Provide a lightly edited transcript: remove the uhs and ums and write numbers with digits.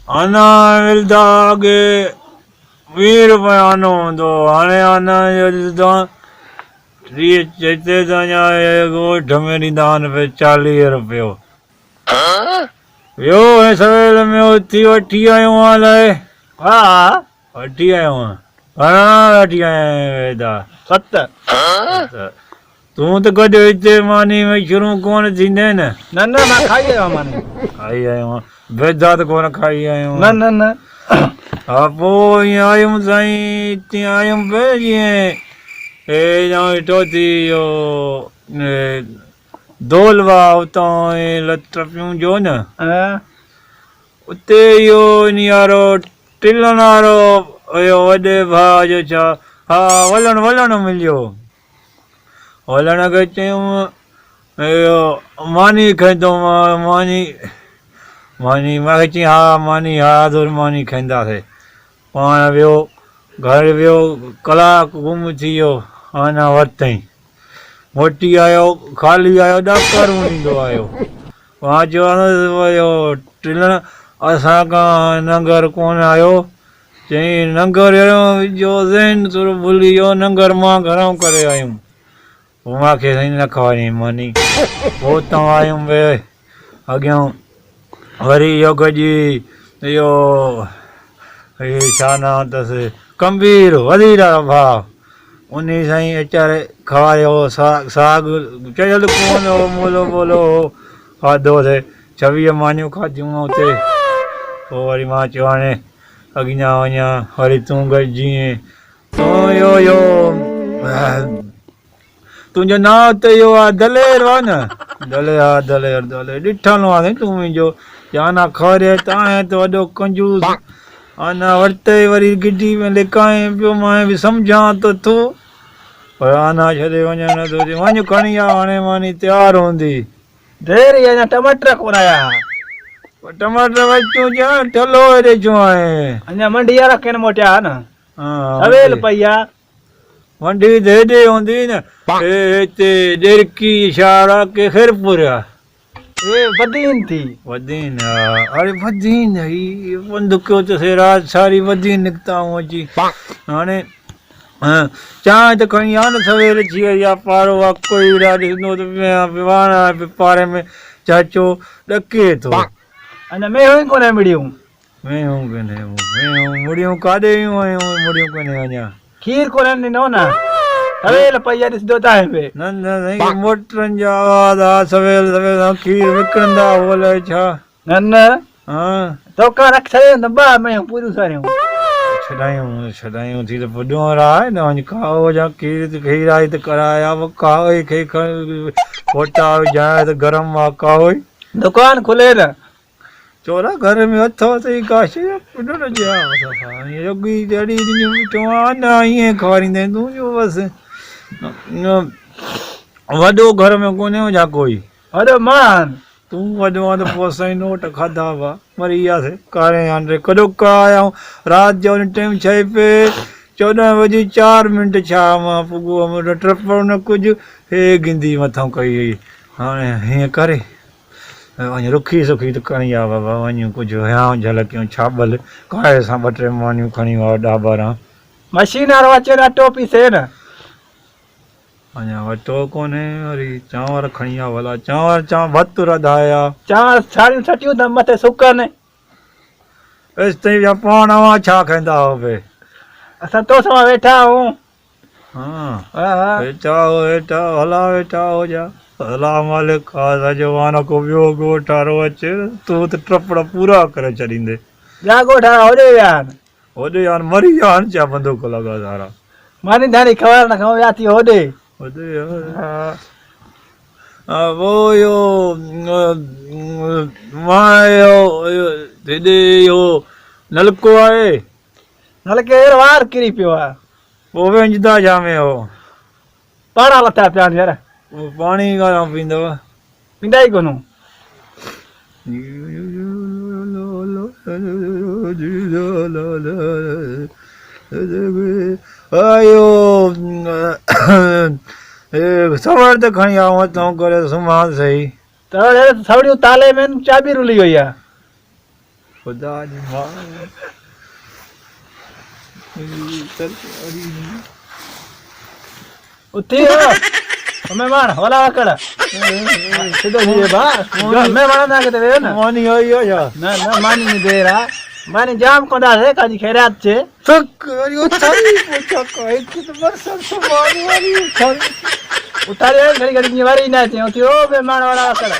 आना मिलता आगे 20 रुपए आनो होंदो हाणे आना जो 30 चेते तां ॻोठ में ॾींदा आहिनि 40 रुपयो वियो ऐं सवेल में उथी वठी आयो अलाए हा वठी आयो घणा वठी आया वेदा 7 तूं त गॾु हिते मानी में शुरू कोन थींदे न न न मां खाई आयो माने खाई आयो वेदा त कोन खाई आयो न न न हा पोइ ईअं आयुमि साईं हिते आयुमि पिए जीअं हे ॼण टोती इहो दोलवा उतां लट पियूं जो न उते इहो इन वारो टिलण वारो हुयो वॾे भाउ जो छा हा वलण मिलियो वलण खे चयूं इहो मानी खाईंदो मानी मूंखे चई हा मानी हा दूर मानी खाईंदासीं पाण वियो घर वियो कलाकु गुम थी वियो अञा वरितई मोटी आयो ख़ाली आयो ॾाकरूं ॾींदो आयो मां चयो टिलण असां खां नंगर कोन आयो चई नंगर जो ज़हन थोरो भुली वियो नंगर मां घणो करे आयुमि पोइ मूंखे साईं न खाराई मानी पोइ हुतां आयुमि वे अॻियां वरी इहो गॾी इहो छा नाम अथसि कंबीर वज़ीर वारो भाउ उन साईं वीचारे खारायो साग चयल कोन हो मोलो ॿोलो हो खाधोसीं 26 मानियूं खाधियूं हुते पोइ वरी मां चयो हाणे अॻियां वञा वरी तूं गॾिजी तूं इहो तुंहिंजो नालो त इहो आहे दलेर आहे न दलेर ॾिठल आहे तूं मुंहिंजो जाना खारे तव्हां त वॾो कंजूस अञा वरिते वरी गिडी में लिकाए पियो मां बि सम्झां त तूं पर अञा छॾे वञण थो वञ खणी आ हाणे मानी तयारु हूंदी देर अञा टमाटर कोन आया टमाटर वचूं ॼण ठलो हेॾे छो आहे अञा मंडी वारा केन मोटिया न हा सवेल पई आहे मंडी त हेॾे हूंदी न हिते ॾेरकी इशारा के खैरपुर आहे वधीन थी वधीन अरे वधीन ही बंदि कयो त राति सारी वधीन निकिता हूं अची हाणे चांहि त खणी आहे न सवेल थी वई आहे पारो आहे कोई ॾिसंदो त वाणा पारे में चाचो ॾके थो अञा मेहूं कोन्हे मिड़ियूं मुड़ियूं काॾे मुड़ियूं कोन्हे अञा खीर कोन्हे ॾिनो न सवेल पई आहे ॾिसंदो त न मोटरनि जा आवाज़ आहे सवेल खीर विकिणंदा बोले छा न हा तोका रख छॾियो न ॿ मेहूं पूरियूं सारियूं छॾायूं थी त पुॼो आहे न वञी खाओ जा खीर आई त कराया खाओ खे फोटा विझाए त गरम आहे खाओ दुकान खुले न चोरा घर में अथव त काश योगी जड़ी न ईअं खारींदे तूं जो बसि वॾो घर में कोन्हे छा कोई अरे मान तूं वॾो आहे त पोइ साईं नोट खाधा हुआ मरी वियासीं कारे हांडे कॾो का आया राति जो टाइम 6 पे 14:04 छा मां पुॻो ट्रिप न कुझु हे गिंदी मथां कई हुई हाणे हीअं करे वञ रुखी सुखी त खणी आ बाबा वञूं कुझु हयां झलकियूं छाबल काए सां 2-3 मानियूं खणी आ 10-12 मशीन वारो अचे न टोपी थिए न अञा वठो कोन्हे वरी चांवर खणी आ भला चांवर भत रधाया चांवर सारियूं छटियूं त मथे सुकनि एसि ताईं पाण अवां छा खाईंदा हो पे असां तो सां वेठा आहियूं हा वेठा हला वेठा हो जा अला मालिक जवान को ॿियो ॻोठ वारो अचे तूं त टपड़ पूरा करे छॾींदे ॿिया ॻोठ वारा होॾे विया आहिनि होॾे यार मरी विया आहिनि छा बंदूक लॻा सारा मानी धानी ख़बर न खबर विया थी होॾे पोइ इहो नलको आहे नलके वार किरी पियो आहे पोइ वेंजदा छा में हो पाणा लथा पिया आहिनि यार पाणी काॾां पींदव पींदा ई कोन्ह सवर त खणी आऊं हथों करे सुम्हां सही त सवड़ियूं ताले में चाबी रुली वई आहे खुदा जी मां उठी हो मेहमान होला कड़ा सीधो जी बा मेहमान ना के देवे ना मानी आयो या ना ना मानी नहीं दे रहा मानी जाम कोदा है काजी खैरात छे तक यो थारी पोछा काई कि तो बरसत से मानी वाली उतारे घड़ी घड़ी निवारी ना थे ओ मेहमान वाला कड़ा